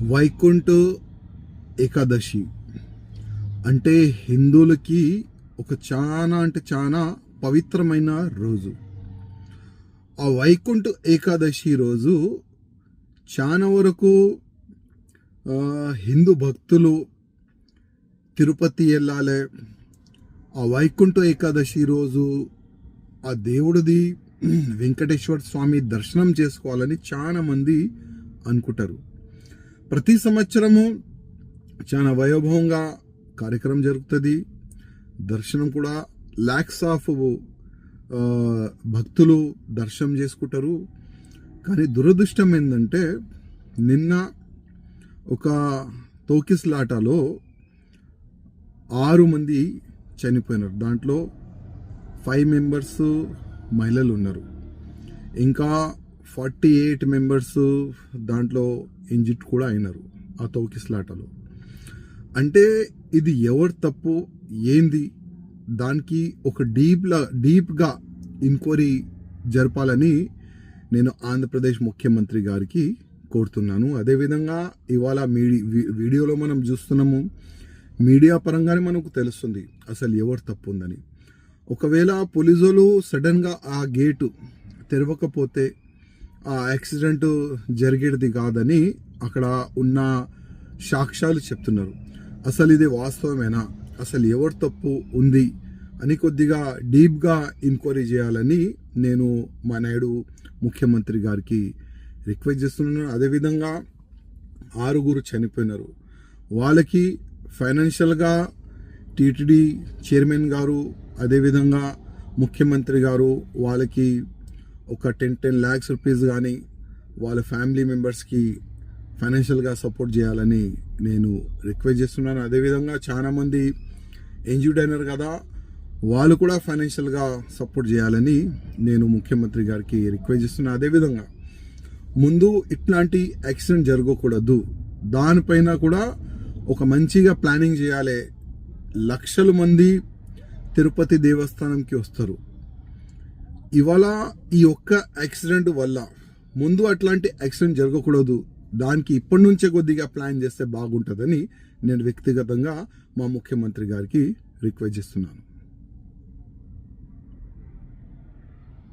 వైకుంఠ ఏకాదశి అంటే హిందువులకి ఒక చాలా పవిత్రమైన రోజు. ఆ వైకుంఠ ఏకాదశి రోజు చాలా వరకు హిందూ భక్తులు తిరుపతి వెళ్ళాలి. ఆ వైకుంఠ ఏకాదశి రోజు ఆ దేవుడిది వెంకటేశ్వర స్వామి దర్శనం చేసుకోవాలని చాలా మంది అనుకుంటారు. ప్రతి సంవత్సరము చాలా వైభవంగా కార్యక్రమం జరుగుతుంది. దర్శనం కూడా లాక్స్ ఆఫ్ భక్తులు దర్శనం చేసుకుంటారు. కానీ దురదృష్టం ఏంటంటే నిన్న ఒక తోకిస్లాటలో 6 మంది చనిపోయినారు. దాంట్లో 5 మెంబర్స్ మహిళలు ఉన్నారు. ఇంకా 48 మెంబర్స్ దాంట్లో ఇంజిట్ కూడా అయినారు ఆ తోకిస్లాటలో. అంటే ఇది ఎవరు తప్పు ఏంది, దానికి ఒక డీప్గా ఎంక్వైరీ జరపాలని నేను ఆంధ్రప్రదేశ్ ముఖ్యమంత్రి గారికి కోరుతున్నాను. అదేవిధంగా ఇవాళ వీడియోలో మనం చూస్తున్నాము, మీడియా పరంగానే మనకు తెలుస్తుంది అసలు ఎవరు తప్పు ఉందని. ఒకవేళ పోలీసులు సడన్గా ఆ గేటు తెరవకపోతే ఆ యాక్సిడెంట్ జరిగేది కాదని అక్కడ ఉన్న సాక్ష్యాలు చెప్తున్నారు. అసలు ఇది వాస్తవమేనా, అసలు ఎవరు తప్పు ఉంది అని కొద్దిగా డీప్గా ఎంక్వైరీ చేయాలని నేను మా నాయుడు ముఖ్యమంత్రి గారికి రిక్వెస్ట్ చేస్తున్నాను. అదేవిధంగా 6 చనిపోయినారు. వాళ్ళకి ఫైనాన్షియల్గా టీటీడీ చైర్మన్ గారు అదేవిధంగా ముఖ్యమంత్రి గారు వాళ్ళకి ఒక 10 lakhs రూపీస్ కానీ వాళ్ళ ఫ్యామిలీ మెంబర్స్కి ఫైనాన్షియల్గా సపోర్ట్ చేయాలని నేను రిక్వెస్ట్ చేస్తున్నాను. అదేవిధంగా చాలామంది ఇంజ్యూర్డ్ అయినారు కదా, వాళ్ళు కూడా ఫైనాన్షియల్గా సపోర్ట్ చేయాలని నేను ముఖ్యమంత్రి గారికి రిక్వెస్ట్ చేస్తున్నాను. అదేవిధంగా ముందు ఇట్లాంటి యాక్సిడెంట్ జరగకూడదు, దానిపైన కూడా ఒక మంచిగా ప్లానింగ్ చేయాలి. లక్షల మంది తిరుపతి దేవస్థానంకి వస్తారు. ఇవాళ ఈ ఒక్క యాక్సిడెంట్ వల్ల ముందు అట్లాంటి యాక్సిడెంట్ జరగకూడదు, దానికి ఇప్పటి నుంచే కొద్దిగా ప్లాన్ చేస్తే బాగుంటుందని నేను వ్యక్తిగతంగా మా ముఖ్యమంత్రి గారికి రిక్వెస్ట్ చేస్తున్నాను.